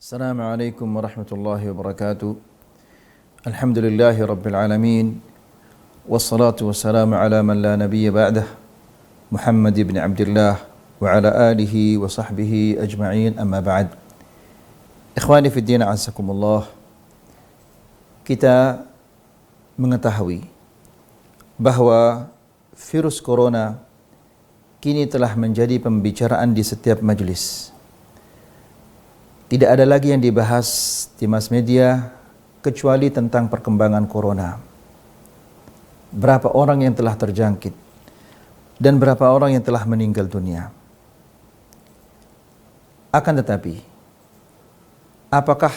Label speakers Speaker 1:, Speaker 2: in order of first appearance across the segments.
Speaker 1: Assalamualaikum warahmatullahi wabarakatuh. Alhamdulillahi rabbil alamin. Wassalatu wassalamu ala man la nabiyya ba'dah, Muhammad ibn Abdullah wa ala alihi wa sahbihi ajma'in, amma ba'd. Ikhwani fi din, a'azzakumullah. Kita mengetahui bahwa virus corona kini telah menjadi pembicaraan di setiap majelis. Tidak ada lagi yang dibahas di mass media kecuali tentang perkembangan corona. Berapa orang yang telah terjangkit dan berapa orang yang telah meninggal dunia. Akan tetapi, apakah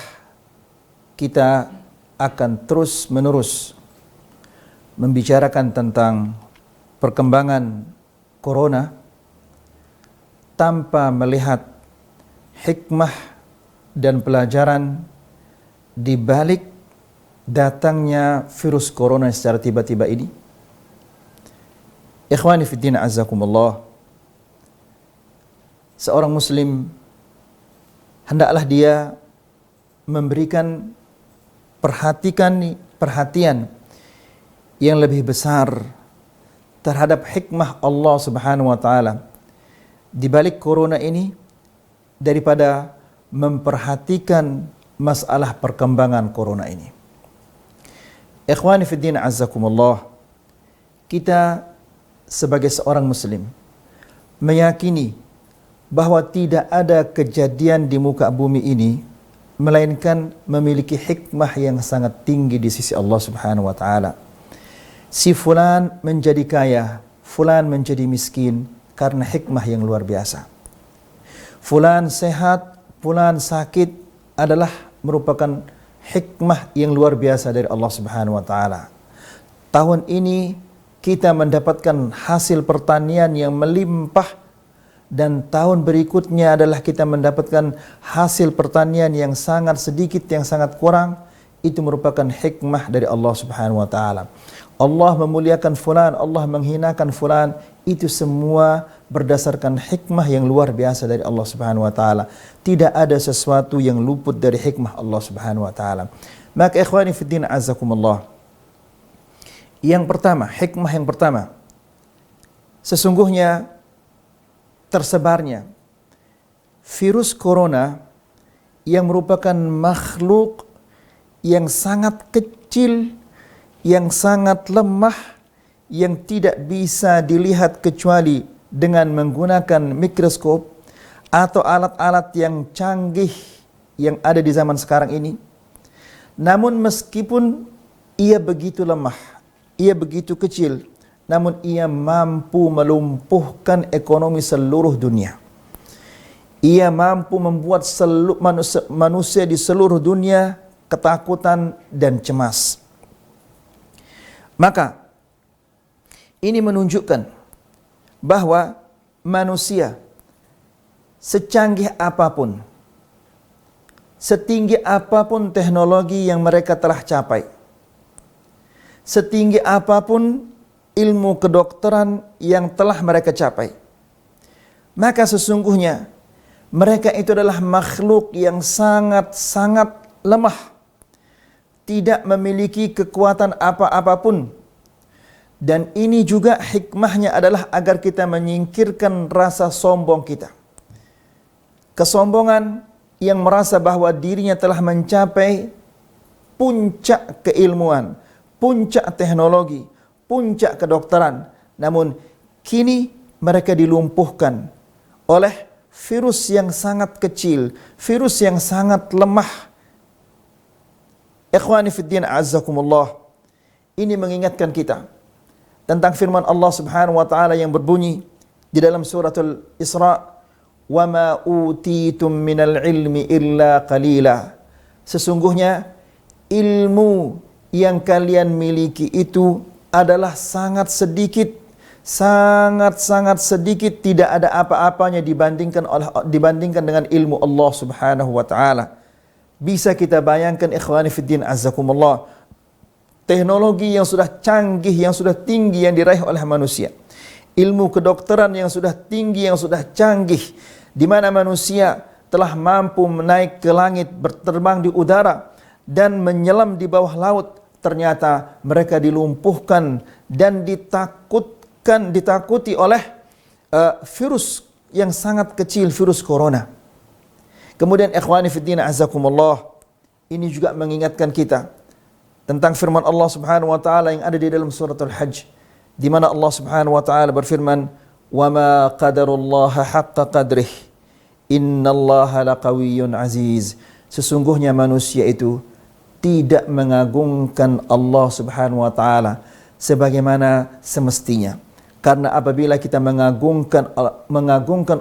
Speaker 1: kita akan terus-menerus membicarakan tentang perkembangan corona tanpa melihat hikmah dan pelajaran di balik datangnya virus corona secara tiba-tiba ini? Ikhwani fi din, azzakumullah. Seorang muslim hendaklah dia memberikan perhatian yang lebih besar terhadap hikmah Allah Subhanahu wa taala di balik corona ini daripada memperhatikan masalah perkembangan corona ini. Ikhwani fi din, azzakumullah. Kita sebagai seorang muslim meyakini bahwa tidak ada kejadian di muka bumi ini melainkan memiliki hikmah yang sangat tinggi di sisi Allah Subhanahu wa taala. Si fulan menjadi kaya, fulan menjadi miskin karena hikmah yang luar biasa. Fulan sehat, fulan sakit adalah merupakan hikmah yang luar biasa dari Allah Subhanahu wa taala. Tahun ini kita mendapatkan hasil pertanian yang melimpah, dan tahun berikutnya adalah kita mendapatkan hasil pertanian yang sangat sedikit, yang sangat kurang. Itu merupakan hikmah dari Allah Subhanahu wa taala. Allah memuliakan fulan, Allah menghinakan fulan, itu semua berdasarkan hikmah yang luar biasa dari Allah Subhanahu wa taala. Tidak ada sesuatu yang luput dari hikmah Allah Subhanahu wa taala. Maka ikhwani fi din, azzakumullah. Yang pertama, hikmah yang pertama, sesungguhnya tersebarnya virus corona yang merupakan makhluk yang sangat kecil, yang sangat lemah, yang tidak bisa dilihat kecuali dengan menggunakan mikroskop atau alat-alat yang canggih yang ada di zaman sekarang ini. Namun meskipun ia begitu lemah, ia begitu kecil, namun ia mampu melumpuhkan ekonomi seluruh dunia. Ia mampu membuat manusia di seluruh dunia ketakutan dan cemas. Maka ini menunjukkan bahwa manusia secanggih apapun, setinggi apapun teknologi yang mereka telah capai, setinggi apapun ilmu kedokteran yang telah mereka capai, maka sesungguhnya mereka itu adalah makhluk yang sangat-sangat lemah, tidak memiliki kekuatan apa-apapun. Dan ini juga hikmahnya adalah agar kita menyingkirkan rasa sombong kita. Kesombongan yang merasa bahwa dirinya telah mencapai puncak keilmuan, puncak teknologi, puncak kedokteran. Namun kini mereka dilumpuhkan oleh virus yang sangat kecil, virus yang sangat lemah. Ikhwani fi din, azzakumullah. Ini mengingatkan kita tentang firman Allah Subhanahu wa taala yang berbunyi di dalam suratul Isra, "Wa ma utitum minal ilmi illa qalila." Sesungguhnya ilmu yang kalian miliki itu adalah sangat sedikit, sangat-sangat sedikit, tidak ada apa-apanya dibandingkan dengan ilmu Allah Subhanahu wa taala. Bisa kita bayangkan ikhwani fiddin, azzakumullah, teknologi yang sudah canggih, yang sudah tinggi yang diraih oleh manusia, ilmu kedokteran yang sudah tinggi, yang sudah canggih, di mana manusia telah mampu menaik ke langit, berterbang di udara dan menyelam di bawah laut, ternyata mereka dilumpuhkan dan ditakuti oleh virus yang sangat kecil, virus corona. Kemudian ikhwani fiddin azakumullah, ini juga mengingatkan kita tentang firman Allah Subhanahu wa taala yang ada di dalam surat Al-Hajj, di mana Allah Subhanahu wa taala berfirman, "Wa ma qadarullaha haqqa qadrih, innallaha laqawiyyun aziz." Sesungguhnya manusia itu tidak mengagungkan Allah Subhanahu wa taala sebagaimana semestinya. Karena apabila kita mengagungkan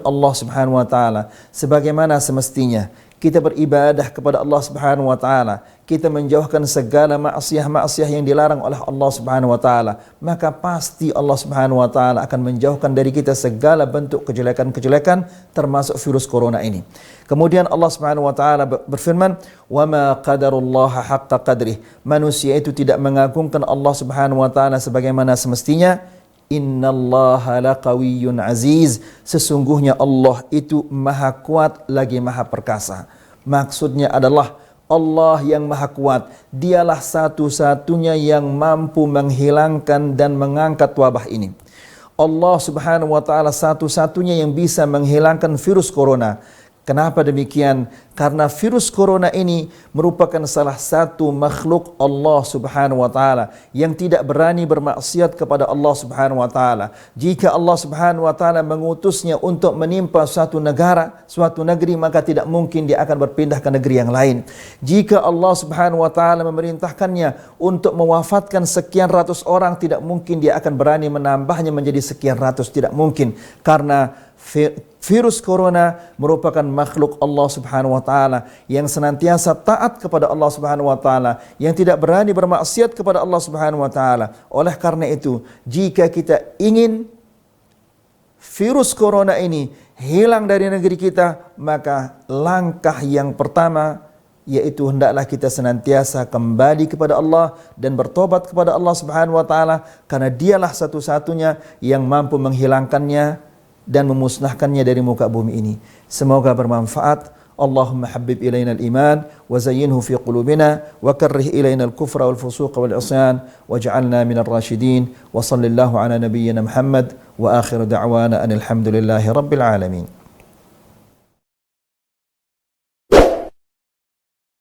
Speaker 1: Allah Subhanahu wa taala sebagaimana semestinya, kita beribadah kepada Allah Subhanahu wa taala, kita menjauhkan segala maksiat yang dilarang oleh Allah Subhanahu wa taala, maka pasti Allah Subhanahu wa taala akan menjauhkan dari kita segala bentuk kejelekan-kejelekan termasuk virus corona ini. Kemudian Allah Subhanahu wa taala berfirman, "Wa ma qadarullaha haqqa qadrih." Manusia itu tidak mengagungkan Allah Subhanahu wa taala sebagaimana semestinya. Innallaha laqawiyyun aziz. Sesungguhnya Allah itu maha kuat lagi maha perkasa. Maksudnya adalah Allah yang maha kuat, dialah satu-satunya yang mampu menghilangkan dan mengangkat wabah ini. Allah Subhanahu wa taala satu-satunya yang bisa menghilangkan virus corona. Kenapa demikian? Karena virus corona ini merupakan salah satu makhluk Allah Subhanahu wa taala yang tidak berani bermaksiat kepada Allah Subhanahu wa taala. Jika Allah Subhanahu wa taala mengutusnya untuk menimpa suatu negara, suatu negeri, maka tidak mungkin dia akan berpindah ke negeri yang lain. Jika Allah Subhanahu wa taala memerintahkannya untuk mewafatkan sekian ratus orang, tidak mungkin dia akan berani menambahnya menjadi sekian ratus, tidak mungkin. Karena virus corona merupakan makhluk Allah Subhanahu wa taala yang senantiasa taat kepada Allah Subhanahu wa taala, yang tidak berani bermaksiat kepada Allah Subhanahu wa taala. Oleh karena itu, jika kita ingin virus corona ini hilang dari negeri kita, maka langkah yang pertama yaitu hendaklah kita senantiasa kembali kepada Allah dan bertobat kepada Allah Subhanahu wa taala, karena dialah satu-satunya yang mampu menghilangkannya dan memusnahkannya dari muka bumi ini. Semoga bermanfaat. Allahumma habbib ilaina al-iman wa zayyinhu fi qulubina wa karrih ilaina al-kufra wal fusuqa wal isyan waj'alna minal rasyidin. Wa sallallahu ala nabiyyina Muhammad wa akhir da'wana anil hamdulillahi rabbil alamin.